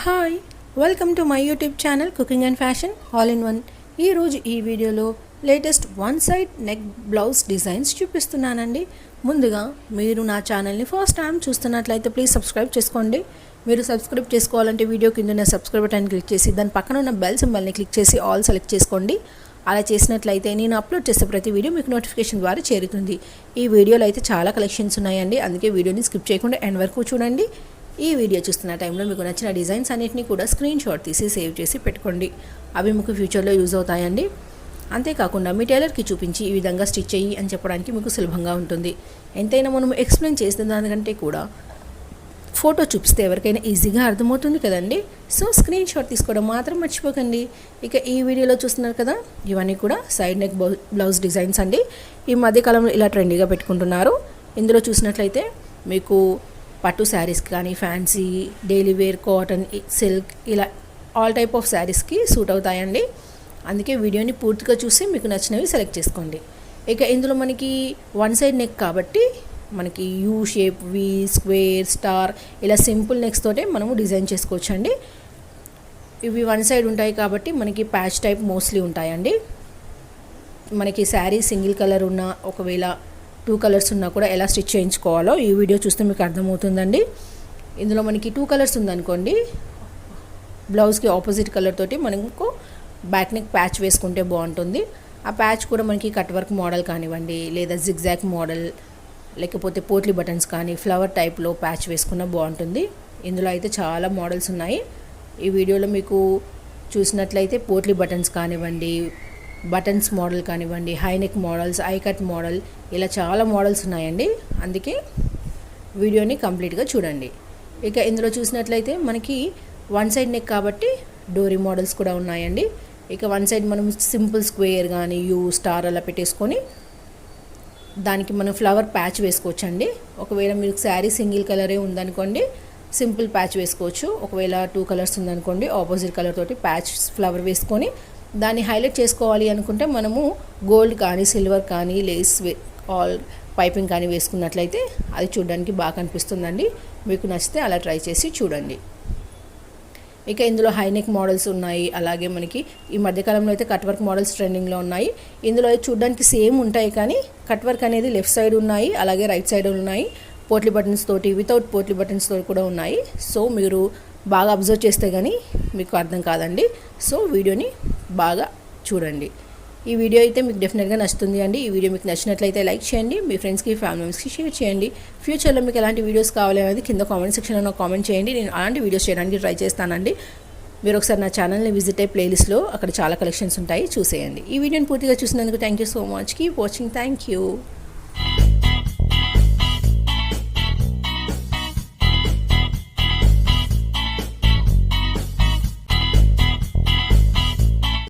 Hi welcome to my YouTube channel cooking and fashion all in one. ఈరోజు ఈ వీడియోలో latest one side neck blouse designs చూపిస్తున్నానండి. ముందుగా మీరు నా ఛానల్ని ఫస్ట్ టైం చూస్తున్నట్లయితే ప్లీజ్ సబ్స్క్రైబ్ చేసుకోండి. మీరు సబ్స్క్రైబ్ చేసుకోవాలంటే వీడియో కింద సబ్స్క్రైబ్ బటన్ క్లిక్ చేసి దాని పక్కన ఉన్న బెల్ సింబల్ని క్లిక్ చేసి ఆల్ సెలెక్ట్ చేసుకోండి. అలా చేసినట్లయితే నేను అప్లోడ్ చేసే ప్రతి వీడియో మీకు నోటిఫికేషన్ ద్వారా చేరుతుంది. ఈ వీడియోలో అయితే చాలా కలెక్షన్స్ ఉన్నాయండి, అందుకే వీడియోని స్కిప్ చేయకుండా ఎండ్ వరకు చూడండి. ఈ వీడియో చూస్తున్న టైంలో మీకు నచ్చిన డిజైన్స్ అన్నిటిని కూడా స్క్రీన్ షాట్ తీసి సేవ్ చేసి పెట్టుకోండి. అవి మీకు ఫ్యూచర్లో యూజ్ అవుతాయండి. అంతేకాకుండా మీ టైలర్కి చూపించి ఈ విధంగా స్టిచ్ చెయ్యి అని చెప్పడానికి మీకు సులభంగా ఉంటుంది. ఎంతైనా మనం ఎక్స్ప్లెయిన్ చేసిన దానికంటే కూడా ఫోటో చూపిస్తే ఎవరికైనా ఈజీగా అర్థమవుతుంది కదండి. సో స్క్రీన్ షాట్ తీసుకోవడం మాత్రం మర్చిపోకండి. ఇక ఈ వీడియోలో చూస్తున్నారు కదా, ఇవన్నీ కూడా సైడ్ నెక్ బ్లౌజ్ డిజైన్స్ అండి. ఈ మధ్యకాలంలో ఇలా ట్రెండీగా పెట్టుకుంటున్నారు. ఇందులో చూసినట్లయితే మీకు పట్టు శారీస్ కానీ fancy daily wear cotton silk ఇలా ఆల్ టైప్ ఆఫ్ శారీస్కి సూట్ అవుతాయండి. అందుకే వీడియోని పూర్తిగా చూసి మీకు నచ్చినవి సెలెక్ట్ చేసుకోండి. ఇక ఇందులో మనకి వన్ సైడ్ నెక్ కాబట్టి మనకి యూ షేప్, వి, స్క్వేర్, స్టార్ ఇలా సింపుల్ నెక్స్ తోటే మనము డిజైన్ చేసుకోవచ్చు అండి. ఇవి వన్ సైడ్ ఉంటాయి కాబట్టి మనకి ప్యాచ్ టైప్ మోస్ట్లీ ఉంటాయండి. మనకి శారీ సింగిల్ కలర్ ఉన్న ఒకవేళ 2 కలర్స్ ఉన్నా కూడా ఎలా స్టిచ్ చేయించుకోవాలో ఈ వీడియో చూస్తే మీకు అర్థమవుతుందండి. ఇందులో మనకి 2 కలర్స్ ఉందనుకోండి, బ్లౌజ్కి ఆపోజిట్ కలర్ తోటి మనకు బ్యాక్ నెక్ ప్యాచ్ వేసుకుంటే బాగుంటుంది. ఆ ప్యాచ్ కూడా మనకి కట్ వర్క్ మోడల్ కానివ్వండి, లేదా జిగ్జాగ్ మోడల్, లేకపోతే పోట్లీ బటన్స్ కానీ ఫ్లవర్ టైప్లో ప్యాచ్ వేసుకున్న బాగుంటుంది. ఇందులో అయితే చాలా మోడల్స్ ఉన్నాయి. ఈ వీడియోలో మీకు చూసినట్లయితే పోట్లీ బటన్స్ కానివ్వండి, బటన్స్ మోడల్ కానివ్వండి, high neck models, I cut model ఇలా చాలా మోడల్స్ ఉన్నాయండి. అందుకే వీడియోని కంప్లీట్గా చూడండి. ఇక ఇందులో చూసినట్లయితే మనకి వన్ సైడ్ నెక్ కాబట్టి డోరీ మోడల్స్ కూడా ఉన్నాయండి. ఇక వన్ సైడ్ మనం సింపుల్ స్క్వేర్ కానీ యూ స్టార్ అలా పెట్టేసుకొని దానికి మనం ఫ్లవర్ ప్యాచ్ వేసుకోవచ్చండి. ఒకవేళ మీకు శారీ సింగిల్ కలరే ఉందనుకోండి సింపుల్ ప్యాచ్ వేసుకోవచ్చు. ఒకవేళ 2 కలర్స్ ఉందనుకోండి ఆపోజిట్ కలర్ తోటి ప్యాచ్ ఫ్లవర్ వేసుకొని దాన్ని హైలైట్ చేసుకోవాలి అనుకుంటే మనము గోల్డ్ కానీ సిల్వర్ కానీ లేస్ ఆల్ పైపింగ్ కానీ వేసుకున్నట్లయితే అది చూడడానికి బాగా కనిపిస్తుందండి. మీకు నచ్చితే అలా ట్రై చేసి చూడండి. ఇక ఇందులో హై నెక్ మోడల్స్ ఉన్నాయి. అలాగే మనకి ఈ మధ్యకాలంలో అయితే కట్ వర్క్ మోడల్స్ ట్రెండింగ్లో ఉన్నాయి. ఇందులో చూడడానికి సేమ్ ఉంటాయి కానీ కట్ వర్క్ అనేది లెఫ్ట్ సైడ్ ఉన్నాయి, అలాగే రైట్ సైడ్ ఉన్నాయి. పోట్లీ బటన్స్ తోటి వితౌట్ పోట్లీ బటన్స్ తోటి కూడా ఉన్నాయి. సో మీరు బాగా అబ్జర్వ్ చేస్తే కానీ మీకు అర్థం కాదండి. సో వీడియోని బాగా చూడండి. ఈ వీడియో అయితే మీకు డెఫినెట్గా నచ్చుతుంది అండి. ఈ వీడియో మీకు నచ్చినట్లయితే లైక్ చేయండి, మీ ఫ్రెండ్స్కి ఫ్యామిలీ మెంబర్స్కి షేర్ చేయండి. ఫ్యూచర్లో మీకు ఎలాంటి వీడియోస్ కావాలి అనేది కింద కామెంట్ సెక్షన్లో నాకు కామెంట్ చేయండి. నేను అలాంటి వీడియోస్ చేయడానికి ట్రై చేస్తానండి. మీరు ఒకసారి నా ఛానల్ని విజిట్ అయ్యే ప్లేలిస్ట్లో అక్కడ చాలా కలెక్షన్స్ ఉంటాయి, చూసేయండి. ఈ వీడియోని పూర్తిగా చూసినందుకు thank you so much. Keep watching. Thank you.